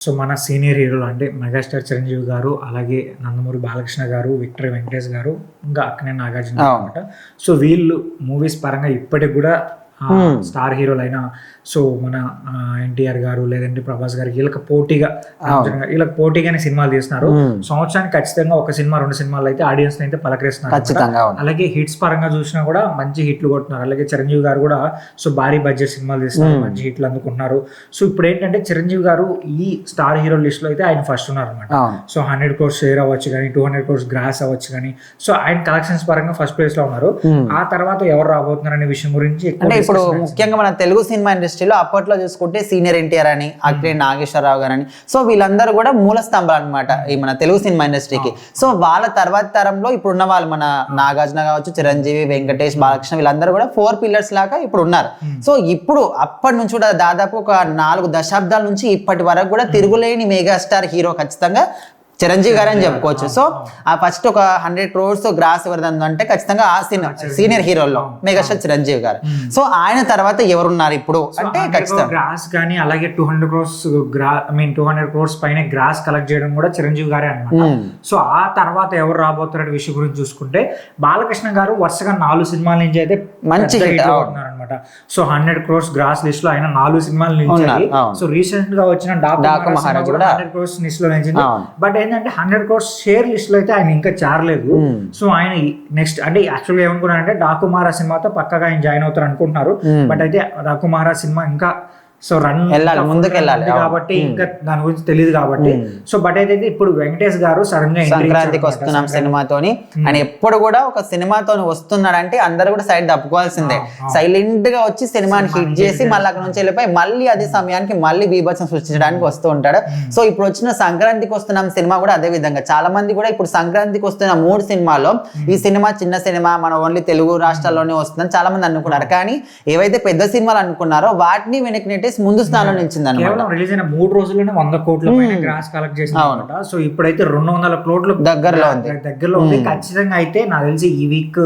So మన senior హీరోలు అంటే మెగాస్టార్ చిరంజీవి గారు, అలాగే నందమూరి బాలకృష్ణ గారు, విక్టరీ వెంకటేష్ గారు, ఇంకా అక్కినేని నాగార్జున అనమాట. సో వీళ్ళు మూవీస్ పరంగా ఇప్పటికి కూడా స్టార్ హీరోలైన సో మన ఎన్టీఆర్ గారు లేదంటే ప్రభాస్ గారు వీళ్ళకి పోటీగా వీళ్ళకి పోటీగానే సినిమాలు తీస్తున్నారు. సంవత్సరానికి ఖచ్చితంగా ఒక సినిమా 2 సినిమాలు అయితే ఆడియన్స్ అయితే పలకరిస్తున్నారు. అలాగే హిట్స్ పరంగా చూసినా కూడా మంచి హిట్లు కొడుతున్నారు. అలాగే చిరంజీవి గారు కూడా సో భారీ బడ్జెట్ సినిమాలు తీస్తున్నారు, మంచి హిట్లు అందుకుంటున్నారు. సో ఇప్పుడు ఏంటంటే చిరంజీవి గారు ఈ స్టార్ హీరో లిస్ట్ లో అయితే ఆయన ఫస్ట్ ఉన్నారు అనమాట. సో 100 crores షేర్ అవ్వచ్చు కానీ, 200 crores గ్రాస్ అవ్వచ్చు కానీ, సో ఆయన కలెక్షన్స్ పరంగా ఫస్ట్ ప్లేస్ లో ఉన్నారు. ఆ తర్వాత ఎవరు రాబోతున్నారు అనే విషయం గురించి ఇప్పుడు ముఖ్యంగా మన తెలుగు సినిమా ఇండస్ట్రీలో అప్పట్లో చూసుకుంటే సీనియర్ ఎన్టీఆర్ అని, అక్కినేని నాగేశ్వరరావు గారు అని, సో వీళ్ళందరూ కూడా మూల స్తంభాలు అనమాట ఈ మన తెలుగు సినిమా ఇండస్ట్రీకి. సో వాళ్ళ తర్వాత తరంలో ఇప్పుడు ఉన్న వాళ్ళు మన నాగార్జున కావచ్చు, చిరంజీవి, వెంకటేష్, బాలకృష్ణ వీళ్ళందరూ కూడా 4 pillars లాగా ఇప్పుడు ఉన్నారు. సో ఇప్పుడు అప్పటి నుంచి కూడా దాదాపు ఒక 4 దశాబ్దాల నుంచి ఇప్పటి వరకు కూడా తిరుగులేని మెగాస్టార్ హీరో ఖచ్చితంగా చిరంజీవి గారు అని చెప్పుకోవచ్చు. సో ఆ ఫస్ట్ ఒక 100 crores గ్రాస్ ఎవరిదందో అంటే ఖచ్చితంగా ఆ సీనియర్ హీరోల్లో మెగాస్టార్ చిరంజీవి గారు. సో ఆయన తర్వాత ఎవరున్నారు ఇప్పుడు అంటే ఖచ్చితంగా గ్రాస్ కానీ, అలాగే 200 crores పైన గ్రాస్ కలెక్ట్ చేయడం కూడా చిరంజీవి గారే అనమాట. సో ఆ తర్వాత ఎవరు రాబోతున్న విషయం గురించి చూసుకుంటే బాలకృష్ణ గారు వరుసగా 4 సినిమాల నుంచి అయితే మంచి హిట్ అవుతున్నారనమాట. సో 100 crores గ్రాస్ లిస్ట్ లో ఆయన 4 సినిమాల నుంచి. సో రీసెంట్ గా వచ్చిన డాకు మహారాజ్ కూడా 100 crores లిస్ట్ లో నిలిచింది. బట్ ఏంటంటే 100 crores షేర్ లిస్ట్ లో అయితే ఆయన ఇంకా చేరలేదు. సో ఆయన నెక్స్ట్ అంటే యాక్చువల్గా ఏమనుకున్నారంటే డాకు మహారాజ్ సినిమాతో పక్కగా ఆయన జాయిన్ అవుతారు అనుకుంటున్నారు. బట్ అయితే డాకు మహారాజ్ సినిమా ఇంకా సో ముందుకు వెళ్ళాలి కాబట్టి ఇంకా దాని గురించి తెలియదు కాబట్టి. సో బట్ అయితే ఇప్పుడు వెంకటేష్ గారు సడన్ గా సంక్రాంతికి వస్తున్నాం సినిమాతోని ఆయన ఎప్పుడు కూడా ఒక సినిమాతోని వస్తున్నాడంటే అందరు కూడా సైడ్ తప్పుకోవాల్సిందే. సైలెంట్ గా వచ్చి సినిమాని హిట్ చేసి మళ్ళీ అక్కడ నుంచి వెళ్ళిపోయి మళ్ళీ అదే సమయానికి మళ్ళీ బీభత్సం సృష్టించడానికి వస్తూ ఉంటాడు. సో ఇప్పుడు వచ్చిన సంక్రాంతికి వస్తున్నాం సినిమా కూడా అదే విధంగా చాలా మంది కూడా ఇప్పుడు సంక్రాంతికి వస్తున్న 3 సినిమాల్లో ఈ సినిమా చిన్న సినిమా, మన ఓన్లీ తెలుగు రాష్ట్రాల్లోనే వస్తుందని చాలా మంది అనుకున్నారు. కానీ ఏవైతే పెద్ద సినిమాలు అనుకున్నారో వాటిని వెనక్కి ముందు స్థానంలో నిలిచింది. రిలీజ్ అయిన 3 రోజుల్లోనే 100 crores గ్రాస్ కలెక్ట్ చేసింది. సో ఇప్పుడైతే 200 crores దగ్గరలో ఉంది. ఖచ్చితంగా అయితే నాకు తెలిసి ఈ వీక్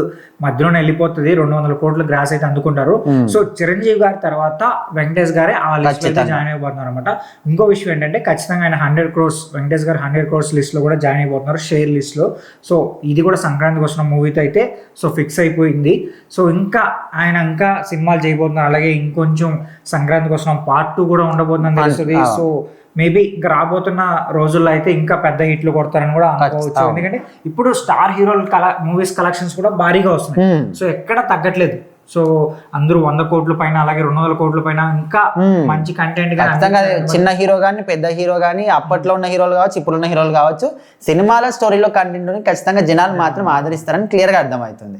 మధ్యలోనే వెళ్ళిపోతుంది. 200 crores గ్రాస్ అయితే అందుకుంటారు. సో చిరంజీవి గారి తర్వాత వెంకటేష్ గారే ఆ లిస్ట్ లో జాయిన్ అయిపోతున్నారు అనమాట. ఇంకో విషయం ఏంటంటే ఖచ్చితంగా ఆయన 100 crores వెంకటేష్ గారు 100 crores లిస్ట్ లో కూడా జాయిన్ అయిపోతున్నారు, షేర్ లిస్ట్ లో. సో ఇది కూడా సంక్రాంతికి వస్తున్న మూవీతో అయితే సో ఫిక్స్ అయిపోయింది. సో ఇంకా ఆయన ఇంకా సినిమాలు చేయబోతున్నారు. అలాగే ఇంకొంచెం సంక్రాంతికి వస్తున్న Part 2 కూడా ఉండబోతుందని తెలుస్తుంది. సో మేబీ ఇంకా రాబోతున్న రోజుల్లో అయితే ఇంకా పెద్ద హిట్లు కొడతారని కూడా అనుకోవచ్చు. ఎందుకంటే ఇప్పుడు స్టార్ హీరోల మూవీస్ కలెక్షన్స్ కూడా భారీగా వస్తున్నాయి. సో ఎక్కడ తగ్గట్లేదు. సో అందరూ 100 crores పైన, అలాగే 200 crores పైన ఇంకా మంచి కంటెంట్ గా చిన్న హీరో గానీ పెద్ద హీరో గానీ అప్పట్లో ఉన్న హీరోలు కావచ్చు, ఇప్పుడున్న హీరోలు కావచ్చు, సినిమాల స్టోరీలో కంటెంట్ ఖచ్చితంగా జనాలు మాత్రం ఆదరిస్తారని క్లియర్ గా అర్థమవుతుంది.